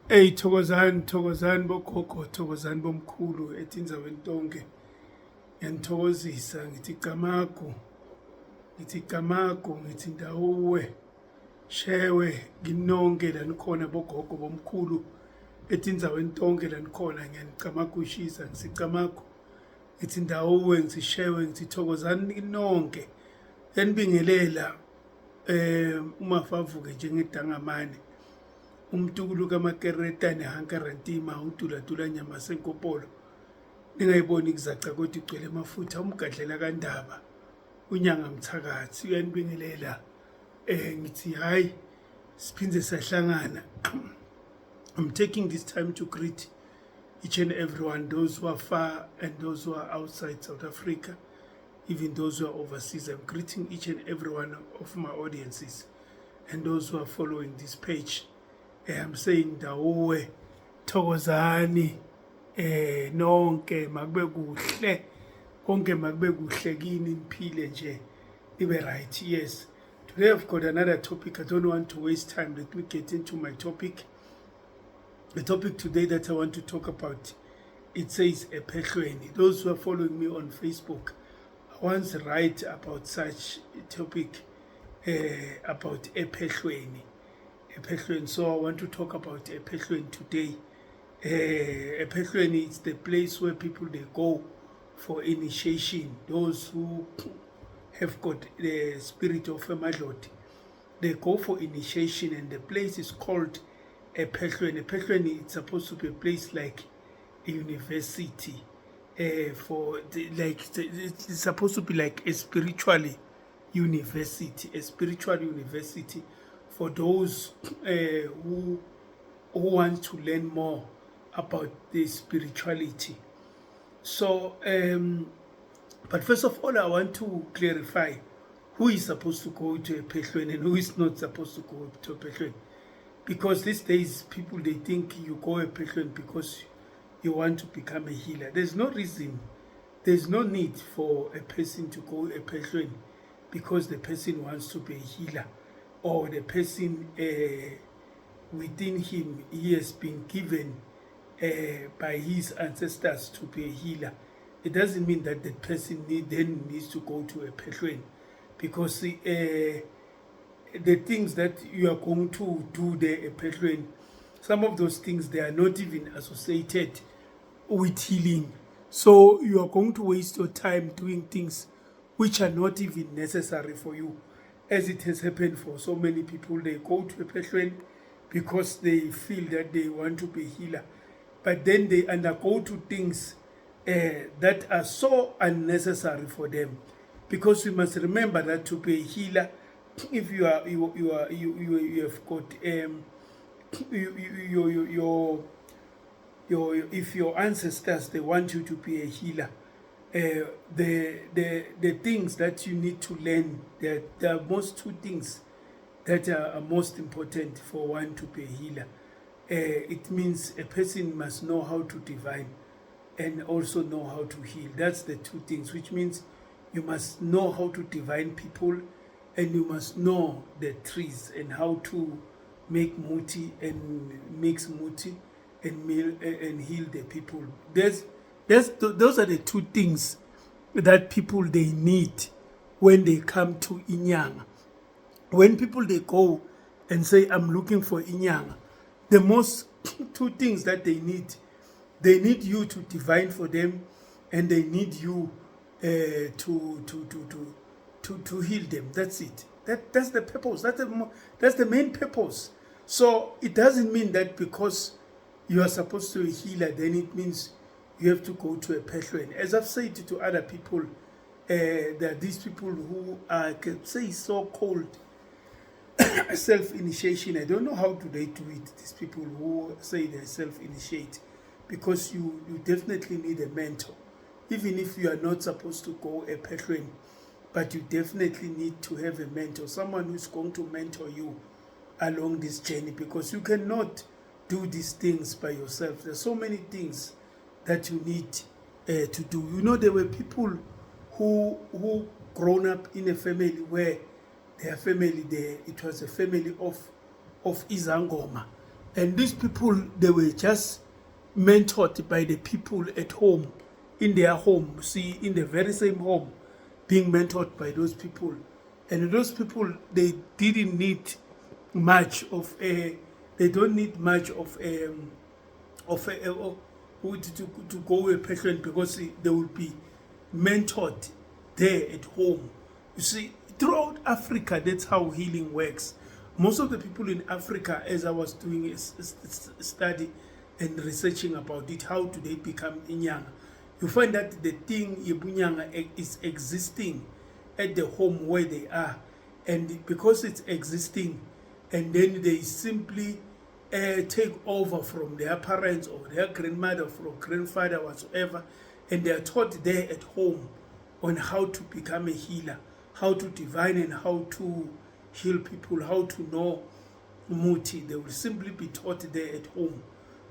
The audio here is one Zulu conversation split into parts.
Ey thokozani bogogo, thokozani bomkhulu etindzaweni tonke. Ngiyanithokozisa ngithi gamago, ngithi ndawuwe, shewe nginonke la nikhona bogogo bomkhulu etindzaweni tonke la nikhona. Ngiyanicamagushisa ngisicamago, ngithi ndawuwe, ngithi shewe, ngithi thokozani nonke. Yanibingelela umafavuke njengedangamane, umtukulu kamakereta nehankarantima, utulatula nyama senkopolo, ningayiboni kuzaca kodwa igcwele amafutha, umgadlela kandaba, unyanga mthakathi. Uyanibingelela ngithi hayi siphindze sahlangana. I'm taking this time to greet each and everyone, those who are far and those who are outside South Africa, even those who are overseas. I'm greeting each and every one of my audiences and those who are following this page. I'm saying ndawuwe, thokozani nonke, makube kuhle, konke makube kuhle kini, niphile nje, nibe right. Yes, today I've got another topic. I don't want to waste time. Let me get into my topic. The topic today that I want to talk about, it says EPHEHLWENI. Those who are following me on Facebook, I once write about such a topic about EPHEHLWENI. So I want to talk about EPHEHLWENI today. EPHEHLWENI is the place where people they go for initiation. Those who have got the spirit of a madloti, they go for initiation, and the place is called EPHEHLWENI. EPHEHLWENI, it's supposed to be a place like a university. It's supposed to be like a spiritual university for those who want to learn more about the spirituality. So, but first of all, I want to clarify who is supposed to go to EPHEHLWENI and who is not supposed to go to EPHEHLWENI. Because these days, people, they think you go EPHEHLWENI because you want to become a healer. There's no reason, there's no need for a person to go EPHEHLWENI because the person wants to be a healer, or the person within him, he has been given by his ancestors to be a healer. It doesn't mean that the person then needs to go to EPHEHLWENI, because the things that you are going to do there EPHEHLWENI, some of those things, they are not even associated with healing. So you are going to waste your time doing things which are not even necessary for you, as it has happened for so many people. They go to EPHEHLWENI because they feel that they want to be a healer, but then they undergo to things that are so unnecessary for them. Because we must remember that to be a healer, if you have got if your ancestors, they want you to be a healer, the things that you need to learn, there are most two things that are most important for one to be a healer. It means a person must know how to divine and also know how to heal. That's the two things, which means you must know how to divine people, and you must know the trees and how to make muti and mix muti and heal the people. Those are the two things that people they need when they come to Inyanga. When people they go and say, I'm looking for Inyanga, the most two things that they need you to divine for them, and they need you to heal them. That's it. That's the purpose. That's the main purpose. So it doesn't mean that because you are supposed to be a healer, then it means you have to go to EPHEHLWENI. As I've said to other people, there are these people who are, say, so-called self-initiation. I don't know how do they do it, these people who say they self-initiate, because you definitely need a mentor. Even if you are not supposed to go EPHEHLWENI, but you definitely need to have a mentor, someone who's going to mentor you along this journey, because you cannot do these things by yourself. There's so many things that you need to do. You know, there were people who grown up in a family where their family, it was a family of Izangoma. And these people, they were just mentored by the people at home, in their home, see, in the very same home, being mentored by those people. And those people, they didn't need much of a, they don't need much of a, to go a patient, because they will be mentored there at home. You see, throughout Africa, that's how healing works. Most of the people in Africa, as I was doing a study and researching about it, how do they become inyanga? You find that the thing yebunyanga is existing at the home where they are, and because it's existing, and then they simply take over from their parents or their grandmother or grandfather whatsoever, and they are taught there at home on how to become a healer, how to divine and how to heal people, how to know muti. They will simply be taught there at home,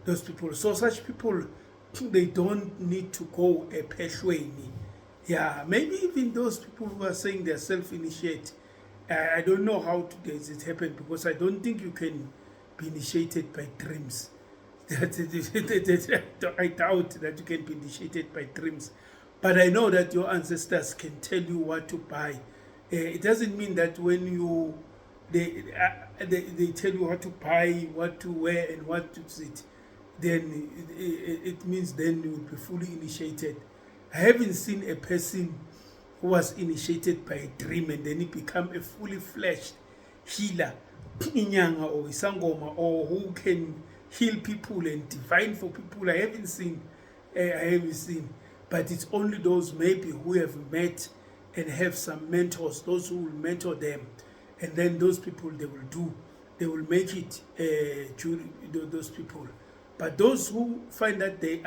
those people. So such people, they don't need to go EPHEHLWENI. Yeah, maybe even those people who are saying they're self-initiate, I don't know how does it happen, because I don't think you can be initiated by dreams. I doubt that you can be initiated by dreams. But I know that your ancestors can tell you what to buy. It doesn't mean that when you they tell you what to buy, what to wear, and what to sit, then it means then you will be fully initiated. I haven't seen a person who was initiated by a dream and then he become a fully fleshed healer, inyanga or isangoma, or who can heal people and divine for people. I haven't seen. But it's only those maybe who have met and have some mentors, those who will mentor them, and then those people, they will make it during those people. But those who find that they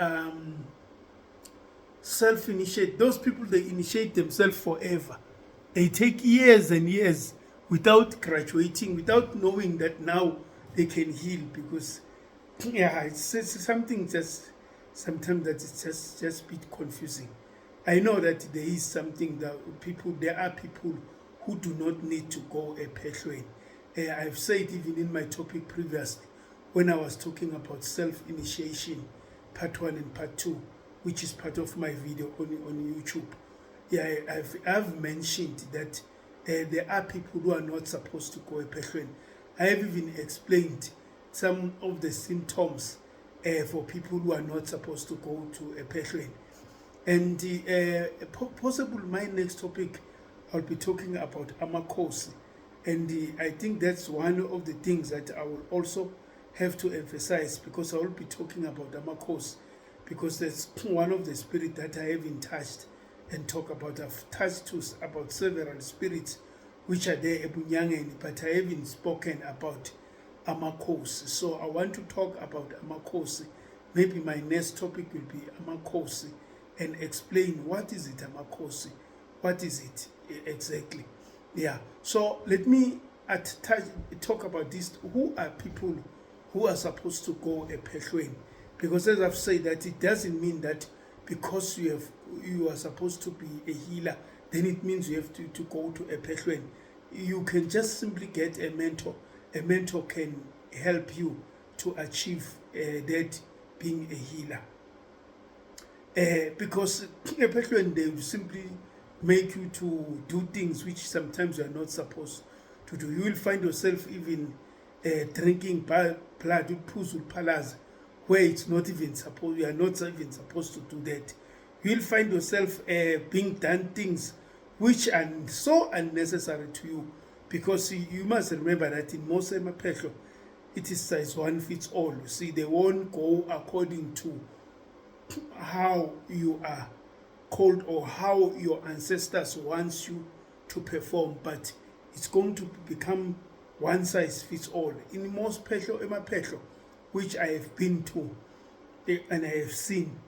self-initiate, those people, they initiate themselves forever. They take years and years without graduating, without knowing that now they can heal, because yeah, it's something just sometimes that it's just a bit confusing. I know that there is something that there are people who do not need to go EPHEHLWENI. I've said even in my topic previously, when I was talking about self-initiation, part 1 and part 2, which is part of my video on YouTube. Yeah, I've mentioned that there are people who are not supposed to go EPHEHLWENI. I have even explained some of the symptoms for people who are not supposed to go to EPHEHLWENI. And possible my next topic, I'll be talking about amakhosi. And I think that's one of the things that I will also have to emphasize, because I will be talking about amakhosi, because that's one of the spirits that I haven't touched and talk about. I've touched about several spirits which are there ebunyangeni, but I haven't spoken about amakhosi. So I want to talk about amakhosi. Maybe my next topic will be amakhosi, and explain what is it amakhosi, what is it exactly. Yeah, so let me talk about this. Who are people who are supposed to go EPHEHLWENI? Because as I've said, that it doesn't mean that because you are supposed to be a healer, then it means you have to go to EPHEHLWENI. You can just simply get a mentor. A mentor can help you to achieve that, being a healer. Because EPHEHLWENI, they will simply make you to do things which sometimes you are not supposed to do. You will find yourself even drinking blood, puzul palaza, where it's not even supposed, you are not even supposed to do that. You will find yourself being done things which are so unnecessary to you, because you must remember that in most emaphehlo, it is size one fits all. You see, they won't go according to how you are called or how your ancestors want you to perform, but it's going to become one size fits all. In most emaphehlo, which I have been to and I have seen,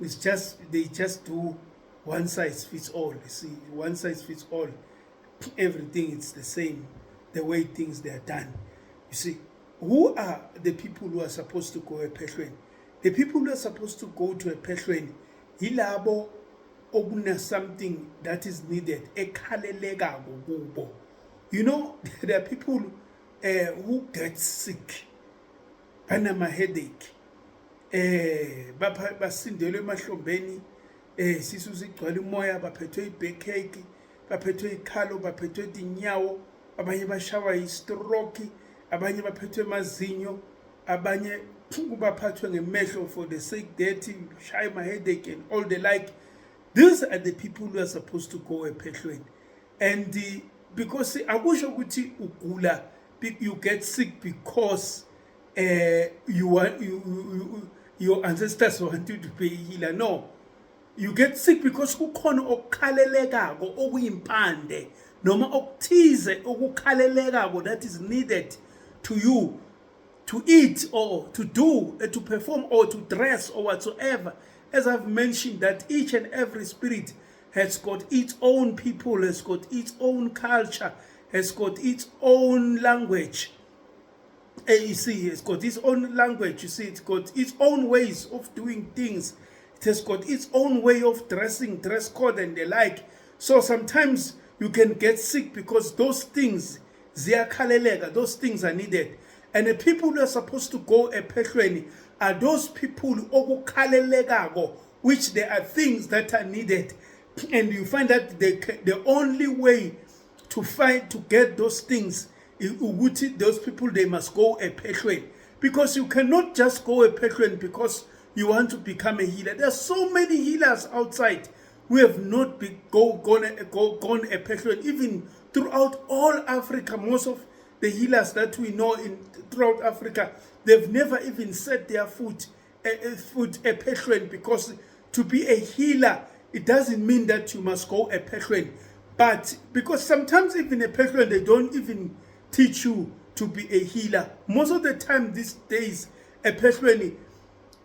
it's just they just do one size fits all. You see, one size fits all. Everything is the same, the way things they are done. You see, who are the people who are supposed to go EPHEHLWENI? The people who are supposed to go to EPHEHLWENI, yilabo okuna something that is needed. You know, there are people who get sick, banama-headache, basindelwe emahlombeni, sisu sigcwala umoya, baphethwe i-backache, baphethwe ikhalo, baphethwe inyawo, abanye bashawa yi-stroke, abanye baphethwe emazinyo, abanye baphathwe ngemehlo for the sake that shy my headache and all the like. These are the people who are supposed to go ephehlweni. And because akusho ukuthi ugula, you get sick because your ancestors want you to be a healer. No, you get sick because kukhona okukhalelekako okuyimpande noma okuthize okukhalelekako that is needed to you to eat or to do, to perform or to dress or whatsoever. As I've mentioned, that each and every spirit has got its own people, has got its own culture, has got its own language. You see, it's got its own language. You see, it's got its own ways of doing things. It has got its own way of dressing, dress code and the like. So sometimes you can get sick because those things, those things are needed. And the people who are supposed to go ephehlweni are those people okukhalelekako, which there are things that are needed. And you find that the only way to get those things, those people, they must go ephehlweni. Because you cannot just go ephehlweni because you want to become a healer. There are so many healers outside who have not gone ephehlweni. Even throughout all Africa, most of the healers that we know throughout Africa, they've never even set their foot ephehlweni, because to be a healer, it doesn't mean that you must go ephehlweni. But because sometimes even ephehlweni, they don't even teach you to be a healer. Most of the time these days, ephehlweni,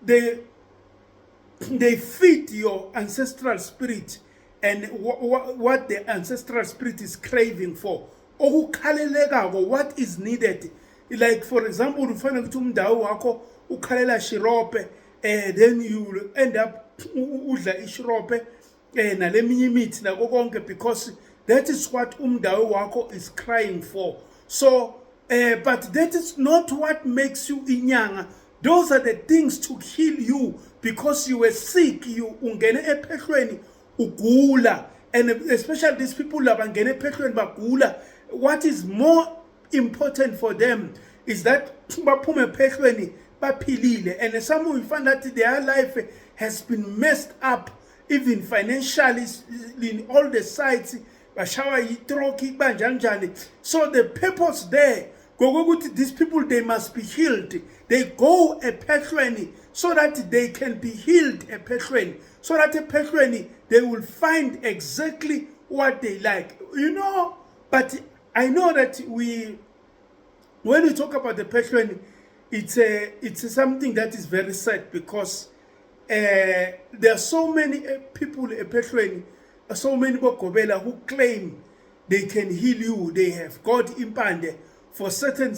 they feed your ancestral spirit and what the ancestral spirit is craving for. What is needed. Like for example, ufana ukuthi umndawo wakho ukhalela shirope, then you will end up udla ishirope naleminye imithi nako konke, because that is what umndawo wakho is crying for. So but that is not what makes you inyanga. Those are the things to heal you, because you were sick. You ungene ephehlweni ugula, and especially these people labangene ephehlweni bagula. What is more important for them is that baphume ephehlweni baphilile, and some will find that their life has been messed up, even financially, in all the sides. So the purpose there, these people, they must be healed. They go ephehlweni so that they can be healed ephehlweni, so that ephehlweni they will find exactly what they like, you know. But I know that when we talk about the ephehlweni, it's something that is very sad, because there are so many people ephehlweni, so many bokobela who claim they can heal you. They have got impande for certain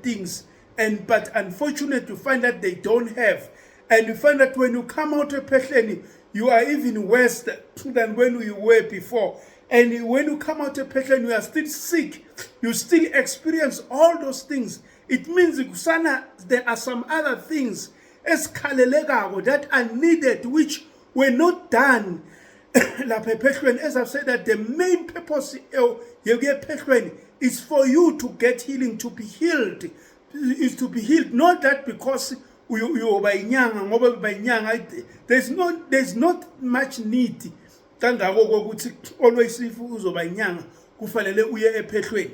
things, but unfortunately you find that they don't have. And you find that when you come out of ephehlweni, you are even worse than when you were before. And when you come out of ephehlweni, you are still sick, you still experience all those things. It means there are some other things that are needed, which were not done. As I've said, that the main purpose of ephehlweni is for you to get healing, to be healed, is to be healed. Not that because you by nyanga, there's not much need. Always if uzoba inyanga kufanele uye ephehlweni.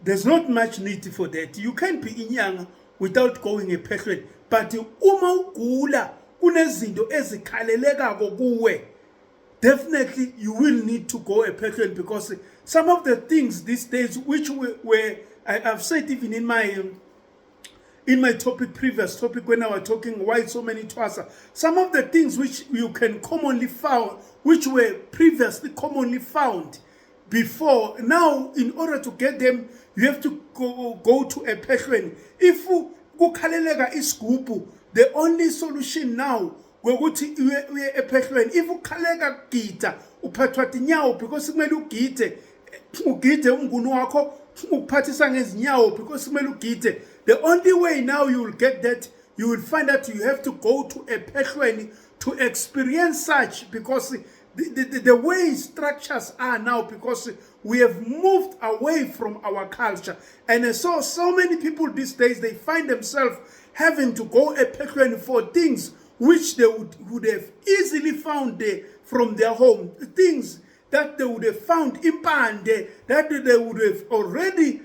There's not much need for that. You can't be inyanga without going ephehlweni. But uma ugula kunezinto ezikhalelekako kuwe, definitely you will need to go ephehlweni, because some of the things these days, which I've said even in my previous topic, when I was talking why so many twasa, some of the things which you can commonly found, which were previously commonly found before, now in order to get them, you have to go to ephehlweni. If kukhaleleka isigubu, the only solution now ukuthi uye ephehlweni. If ukhaleka gita uphathwa tinyawo, because kumele ugide umnguni wakho uphathisa ngezinyawo, because kumele ugide. The only way now you will get that, you will find that you have to go to EPHEHLWENI to experience such, because the way structures are now, because we have moved away from our culture. And so many people these days, they find themselves having to go EPHEHLWENI for things which they would have easily found there from their home, things that they would have found impande, that they would have already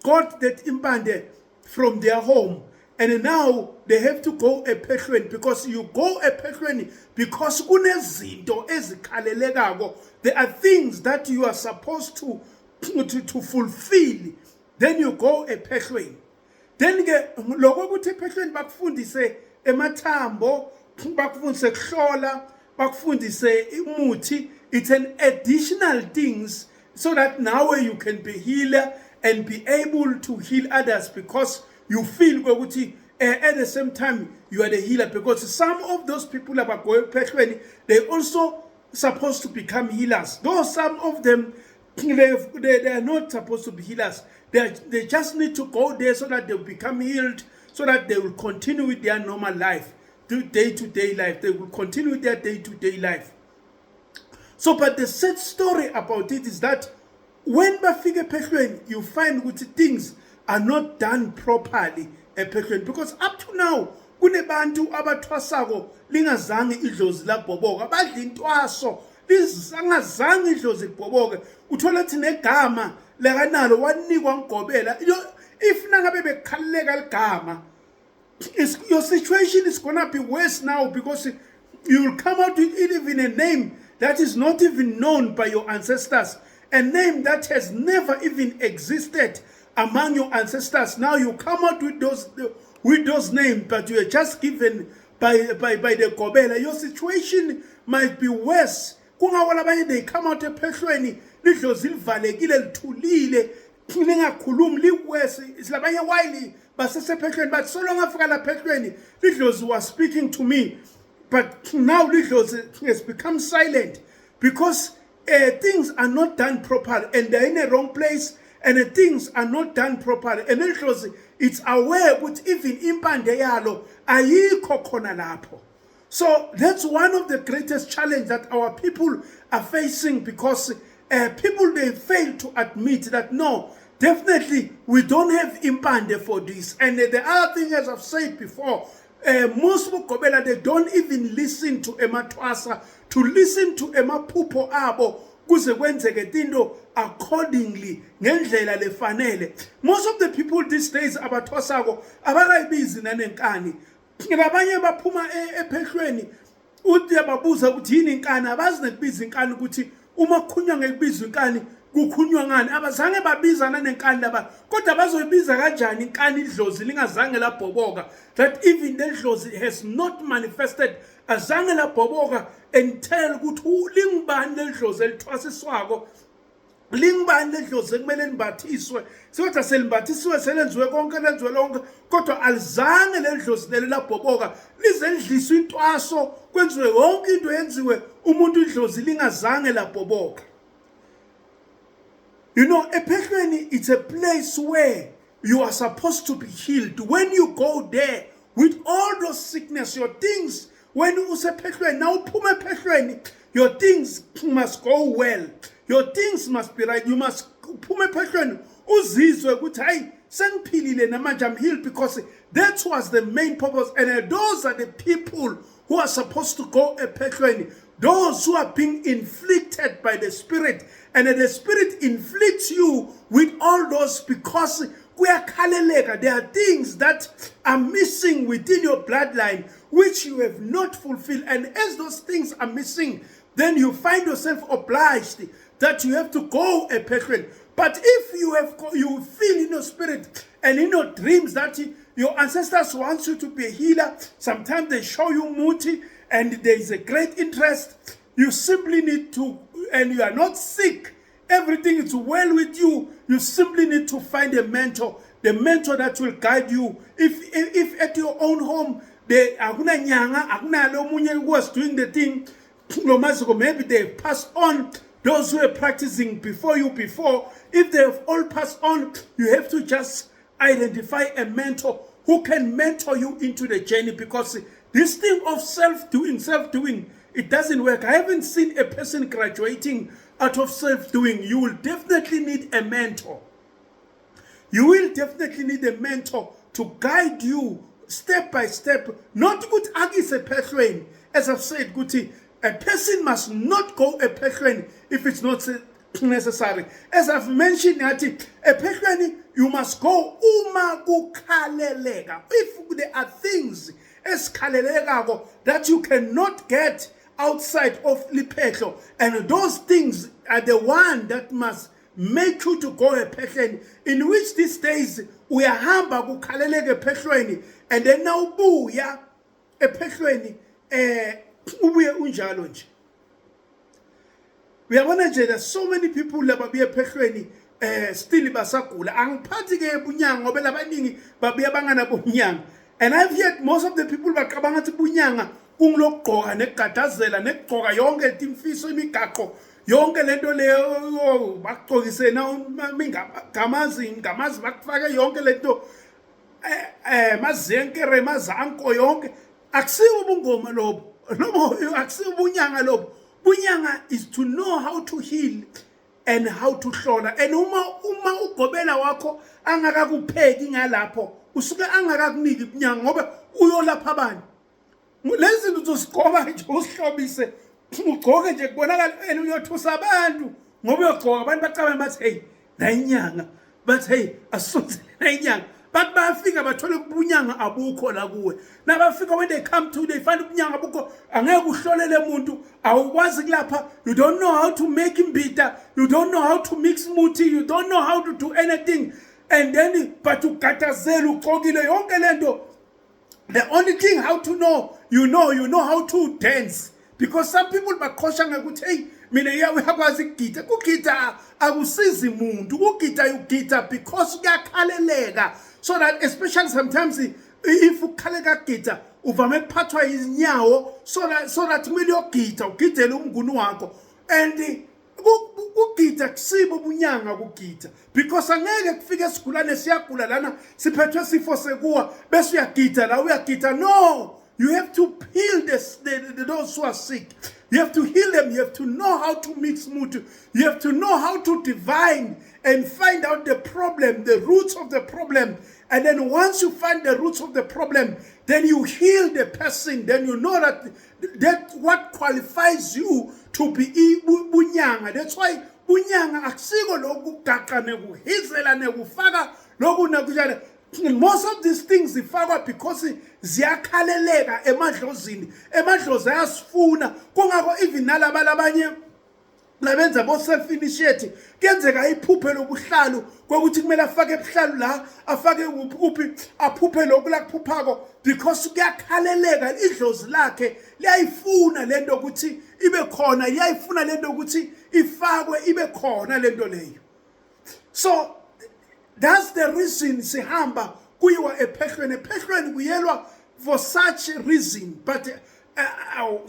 got that impande from their home. And now they have to go EPHEHLWENI, because you go EPHEHLWENI because kunezinto ezikhalelekako. There are things that you are supposed to fulfill. Then you go EPHEHLWENI. Then ke lokho ukuthi EPHEHLWENI bakufundise emathambo, bakufundise kuhlola, bakufundise umuthi. It's an additional things, so that now you can be healer and be able to heal others, because you feel at the same time you are the healer. Because some of those people about going EPHEHLWENI, they also supposed to become healers. Though some of them they are not supposed to be healers. They just need to go there so that they will become healed, so that they will continue with their normal life, day-to-day life. They will continue with their day-to-day life. So, but the sad story about it is that when bafika EPHEHLWENI, you find that things are not done properly EPHEHLWENI, because up to now kunebantu abathwasako lingazange idlozi labhoboka, badla intwaso lizangazange idlozi libhoboke. Uthola ukuthi negama lekanalo wanikwa ngigobela. If nangabe bekhaleka ligama, your situation is gonna be worse now, because you will come out with even a name that is not even known by your ancestors, a name that has never even existed among your ancestors. Now you come out with those names, but you are just given by the gobela. Your situation might be worse. They come out EPHEHLWENI, lidlozi livalekile lithulile, lingakhulumi liworse. Isilabanye while basesephehlweni, but so long afika la EPHEHLWENI, lidlozi was speaking to me. But now lidlozi has become silent, because things are not done properly, and they're in the wrong place, and things are not done properly. And lidlozi, it's aware that even impande yalo ayikho khona lapho. So that's one of the greatest challenges that our people are facing, because people, they fail to admit that no, definitely we don't have impande for this. And the other thing, as I've said before, most Mukobela, they don't even listen to ematwasa, to listen to emaphupho abo kuze kwenzeke into accordingly ngendlela lefanele. Most of the people these days abathwasako abakayibizi nanenkani. Abanye baphuma EPHEHLWENI uthi ababuza ukuthi yini inkani, abazi nekubiza inkani, ukuthi uma kukhulunywa ngekubiza inkani kukhunywa ngani. Abazange babizana nenkani laba, kodwa bazoyibiza kanjani inkani idlozi lingazange labhoboka, that even the dlozi has not manifested, azange labhoboka, and tell ukuthi lingibani ledlozi elithwasiswako, lingibani ledlozi ekumele libathiswe. Kodwa selimbathisiwe, selenziwe konke, lenziwe lonke, kodwa alizange ledlozi leli labhoboka lize lidliswe intwaso, kwenziwe yonke into yenziwe umuntu idlozi lingazange labhoboka. You know, EPHEHLWENI, it's a place where you are supposed to be healed. When you go there with all those sickness, your things, when you say EPHEHLWENI, now pume EPHEHLWENI, your things must go well. Your things must be right. You must pume EPHEHLWENI uzizwe ukuthi hayi sengiphilile namanje I'm healed, because that was the main purpose. And those are the people who are supposed to go EPHEHLWENI, those who are being inflicted by the Spirit, and the Spirit inflicts you with all those, because there are things that are missing within your bloodline which you have not fulfilled. And as those things are missing, then you find yourself obliged that you have to go EPHEHLWENI. But if you feel in your spirit and in your dreams that your ancestors want you to be a healer, sometimes they show you muti and there is a great interest, you simply need to, and you are not sick, everything is well with you, you simply need to find a mentor, the mentor that will guide you. If at your own home, who was doing the thing, maybe they pass on those who are practicing before you. If they have all passed on, you have to just identify a mentor who can mentor you into the journey, because this thing of self-doing, it doesn't work. I haven't seen a person graduating out of self-doing. You will definitely need a mentor. You will definitely need a mentor to guide you step by step. Not good agis ephehlweni. As I've said, Guti, a person must not go ephehlweni if it's not necessary. As I've mentioned, ephehlweni, you must go uma kukhaleleka. If there are things esikhalelekayo that you cannot get outside of liphehlo, and those things are the one that must make you to go ephehlweni, in which these days uyahamba kukhaleleka ephehlweni, and then now ubuya ephehlweni ubuye unjalo nje. Uyabona nje, there's so many people lababuye ephehlweni still basagula. Angiphathi ke bunyanga ngoba labaningi babuya bangana bunyanga. And I've heard most of the people bacabanga ukuthi bunyanga kungilokugqoka negadazela nekugqoka yonke imfiso imigaqo yonke lento leyo bagqokise na ngamazi bakufake yonke lento mazenkere mazanko yonke. Akusiwo ubungoma lobo, akusiwo bunyanga lobo. Bunyanga is to know how to heal and how to hlola. And uma ugobela wakho angakakupheki ngalapho, usuke angakakuniki bunyanga ngoba uyolapha abantu. Lezi zinto uzosigoba nje usihlobise ugcoke nje kubonakala uyothusa abantu ngoba uyogcoka abantu bacabanga bathi hey nayinyanga, bathi hey asonzele nayinyanga. But bafika bathole ubunyanga abukho la kuwe. Nabafika when they come to, they find ubunyanga abukho, angeke uhlolele umuntu, awukwazi kulapha. You don't know how to make him bitter, you don't know how to mix smoothie, you don't know how to do anything. And then but ugatazela ugqokile yonke lento. The only thing how to know, you know how to dance. Because some people bakosha ngakuthi hey mina uyakwazi ukugida. Ukugida akusizi umuntu. Ukugida ugida because uyakhaleleka. So that especially sometimes if ukhaleka gida uvame ukuphathwa izinyawo, so that kumele uyogida ugidele umnguni wakho. And ukugida kusibo bunyanga kugida, because angeke kufike sigulane siyagula lana siphethwe sifo sekuwa bese uyagida la uyagida. No, you have to heal those who are sick. You have to heal them. You have to know how to mix mood. You have to know how to divine and find out the problem, the roots of the problem. And then once you find the roots of the problem, then you heal the person. Then you know that what qualifies you to be bunyanga. That's why bunyanga akusiko lokugaqa nekuhizela nekufaka loku nakujana. Most of these things zifakwa because ziyakhaleleka emadlozini. Emadlozi ayasifuna. Kungako even nalaba labanye labenza bo self initiate kuyenzeka iphuphe lobuhlalu kokuthi kumele afake ebuhlalu la afake uphi aphuphe lokhu la kuphuphako, because kuyakhaleleka idlozi lakhe liyayifuna lento ukuthi ibe khona, liyayifuna lento ukuthi ifakwe ibe khona lento leyo. So that's the reason sihamba kuyiwa ephehlweni. Ephehlweni kuyelwa for such a reason. But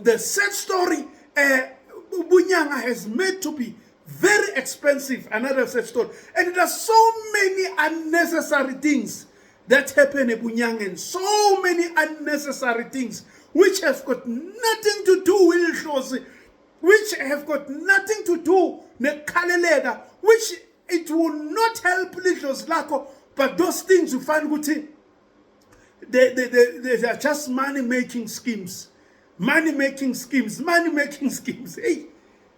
the sad story, bunyanga has made to be very expensive. Another sad story. And there are so many unnecessary things that happen in bunyanga, and so many unnecessary things which have got nothing to do with Hlozi, which have got nothing to do with Kalelega, which it will not help Hlozi lako, but those things you find good. They are just money-making schemes. Money-making schemes. Hey,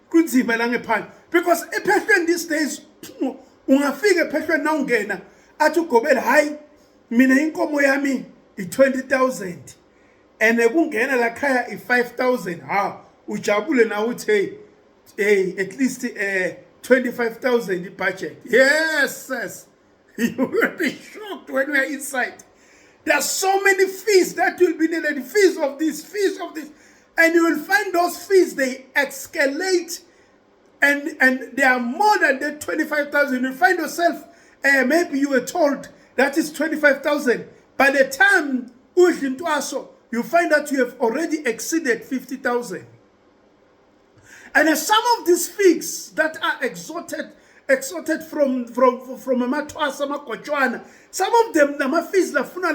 kunzima la ngephandle. Because ephehlweni these days, ungafika ephehlweni na ungena, athi ugobela hayi mina inkomo yami i20,000 and kungena la khaya i5,000. Ha, ujabule na uthi hey at least 25,000 budget. Yes. You will be shocked when we are inside. There are so many fees that will be needed. Fees of this. And you will find those fees, they escalate. And they are more than the 25,000. You find yourself, maybe you were told that is 25,000. By the time you find that you have already exceeded 50,000. And some of these fees that are extorted extorted from amathwasa amagotshwana. Some of them nama-fees lafuna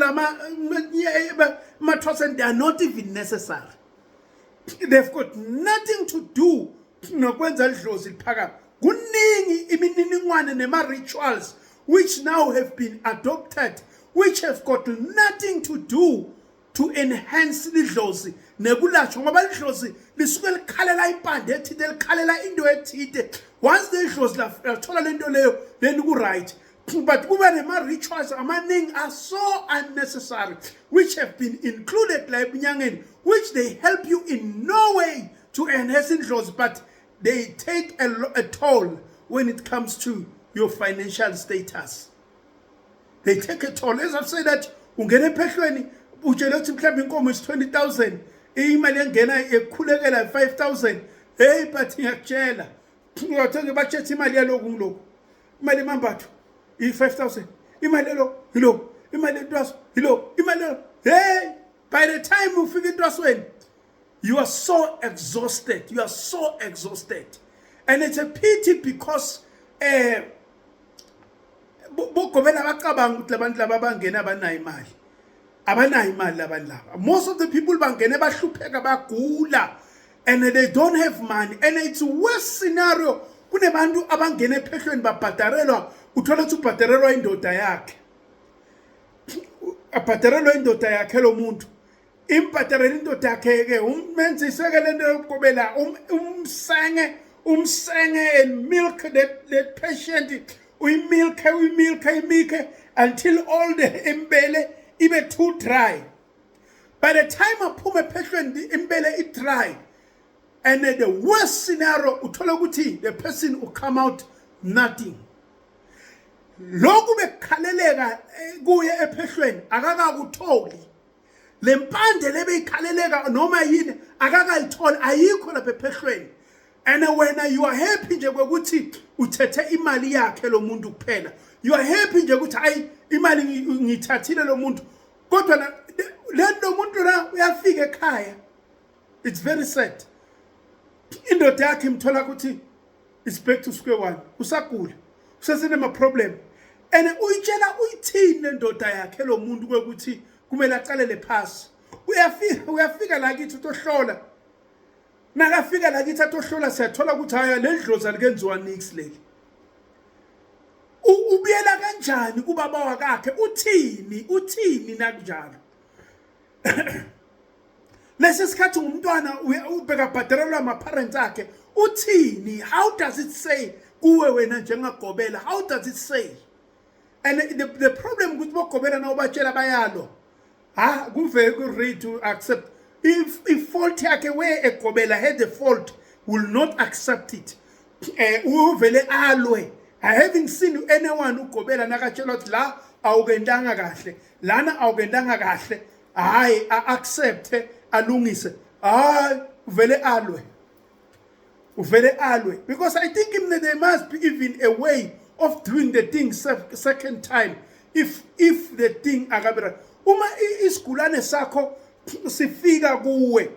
amathwasa, and they are not even necessary. They've got nothing to do nokwenza idlozi liphakame. Kuningi imininingwane nema-rituals which now have been adopted, which have got nothing to do to enhance idlozi nekulashwa, ngoba idlozi lisuke likhalela impande ethile, likhalela into ethile. Once the idlozi lathola lento leyo, then ku-right. But kuba nema-rituals amaningi are so unnecessary, which have been included la ebunyangeni, which they help you in no way to enhance idlozi, but they take a toll when it comes to your financial status. They take a toll. As I've said that, ungena ephehlweni utshela ukuthi mhlawumbe inkomo is 20,000, imali engena ekhulekela 5,000. Hey, but ngiyakutshela ungathenga batshethe imali yaloku ngilokhu, imali emambatho i-5,000, imali lo yilo, imali entwaso yilo, imali lo. Hey, by the time you figure entwasweni, you are so exhausted. You are so exhausted. And it's a pity because most of the people and they don't have money, and it's a worse scenario. Kunebantu abangena ephehlweni babhadarelwa, uthola ukuthi ubhadarelwa indoda yakhe, abhadarelwa indoda yakhe lo muntu, imphadarela indoda yakhe ke umenziseke lento yokugobela, umsenge and milk that patient, milk until all the imbele ibe too dry. By the time aphume ephehlweni the imbele it dry, and the worst scenario uthola ukuthi the person will come out nothing. Lokhu bekhaleleka kuye ephehlweni akakakutholi, lempande lebeyikhaleleka noma yini akakayitholi, ayikho lapha ephehlweni. And when you are happy nje ukuthi uthethe imali yakhe lo muntu kuphela, you are happy nje ukuthi hayi imali ngithathile lo muntu, kodwa lo muntu la uyafika ekhaya, it's very sad. Indoda yakhe imthola ukuthi it's back to square one, usagula, usesenema problem, and uyitshela uyithini lendoda yakhe lo muntu kwekuthi kumele aqalele phasi. Uyafika la kithi utohlola, nakafika la kithi atohlola siyathola ukuthi haya ledlozi alikenziwa nix leli. Ubuyela kanjani kubaba wakhe, uthini nakunjalo. Lesi sikhathi umntwana ubheka bhadarelwa ama-parents akhe, uthini? How does it say kuwe wena njengagobela? How does it say? And the problem with bogobela na ubatshela bayalo, very ready to accept. If fault yakhe where egobela had the fault, will not accept it. Uvele alwe. I haven't seen anyone ugobela nakatshela ukuthi la awugendanga kahle, lana awugendanga kahle, hayi accept alungise. Uvele alwe. Because I think there must be even a way of doing the thing second time if the thing akabira. Uma isigulane sakho sifika kuwe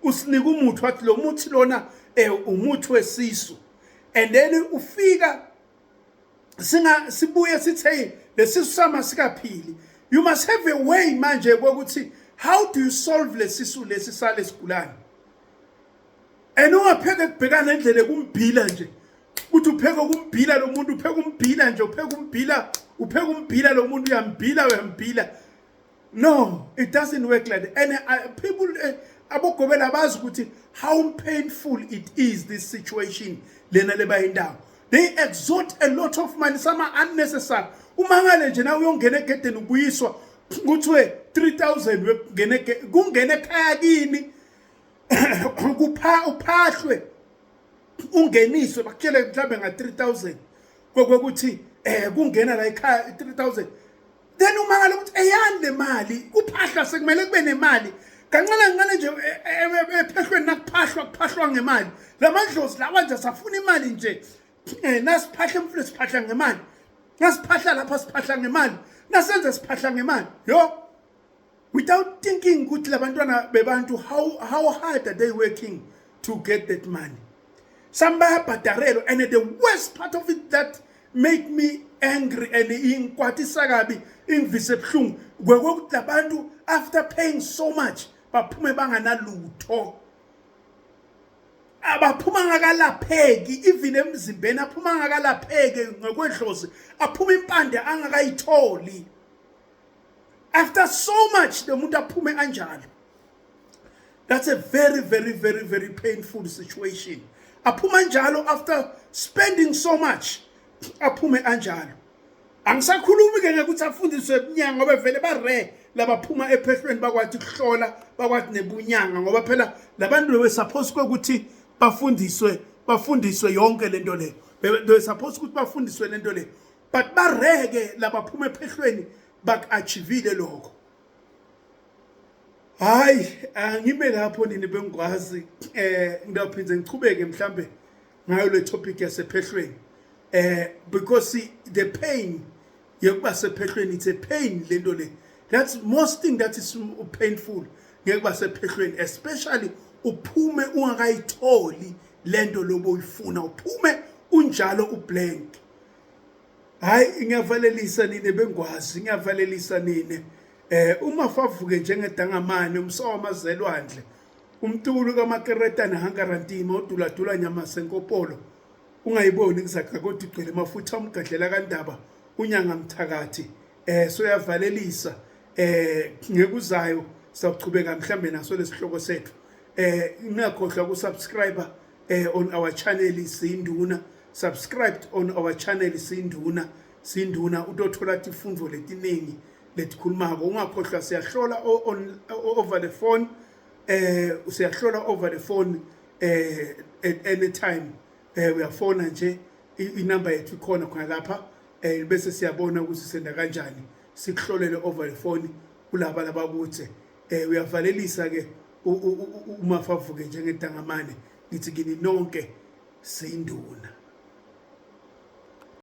usinika umuthi wathi lo muthi lona umuthi wesisu, and then ufika sibuye sithi lesisu sama sikaphili, you must have a way manje ukuthi how do you solve lesisu lesi sale sigulane. And ungapheka kubhekana endlele kumbhila nje uthi upheka kumbhila lo muntu, upheka umbhila nje, upheka umbhila lo muntu, uyambhila. No, it doesn't work like that. And people abogobela bazi ukuthi how painful it is, this situation lena leba indawo. They exert a lot of money, some are unnecessary. Umangale nje na uyongena egedeni ubuyiswa kuthiwe 3,000 kungene ekhaya kini uphahlwe ungeniswe bakutshele mhlambe nga 3,000 kokuthi kungena la ekhaya 3,000. Then umangala ukuthi eyani le mali kuphahla sekumele kube nemali kancane nje ephehlweni nakuphahlwa ngemali. Lamadlozi lawa nje safuna imali nje, nasiphahla emfule siphahla ngemali, nasiphahla lapha siphahla ngemali, nasenze siphahla ngemali. Without thinking ukuthi labantwana bebantu how hard are they working to get that money. some bayabhadarelwa. And the worst part of it that made me angry and ingkwatisa kabi ingivise ebuhlungu kwekokuthi labantu after paying so much baphume banganalutho, abaphuma ngakalapheki, even emzimbeni aphuma ngakalapheki ngokwedlozi, aphuma impande angakayitholi. After so much the muntu aphume kanjalo. That's a very, very, very, very painful situation. Aphuma njalo after spending so much, aphume kanjalo. Angisakhulumi ke ngekuthi afundiswe ebunyanga ngoba vele bare labaphuma ephehlweni bakwathi ukuhlola, bakwathi nebunyanga ngoba phela labantu bewe supposed ukuthi bafundiswe yonke lento le. They supposed ukuthi bafundiswe lento le. But bareke labaphuma ephehlweni bak-achievile lokho. Hayi, ngime lapho nini bengikwazi ngidawuphinde ngichubeke mhlambe ngayo le topic yasephehlweni. Because see, the pain yokuba sephehlweni, it's a pain lento le. That's most thing that is painful ngekuba sephehlweni, especially uphume ungakayitholi lento lobo uyifuna, uphume unjalo ublank. Hayi, ngiyavalelisa nini bengikwazi, ngiyavalelisa nini. Uma favuke njengedangamane umsawa mazelwandle, umtulu kamakeretana hangarantima uduladula nyama senkopolo, ungayiboni ngizakha kodwa igcwele mafutha umgadlela kandaba unyanga mthakathi. So yavalelisa ngekuzayo sawuchubeka mhlambe naso lesihloko sethu. Ngingakhohlwa ukusubscribe on our channel Silindza. Subscribed on our channel Silindza utothola tifundo letiningi letikhulumako. Ungakhohlwa siyahlola over the phone, siyahlola over the phone at any time. Uyafona nje inamba yethu ikhona khona lapha, bese siyabona ukuthi senda kanjani, sikuhlolele over the phone kulaba labakuthi. Uyavalelisa ke uma favuke njengedangamane ngithi kini nonke Silindza.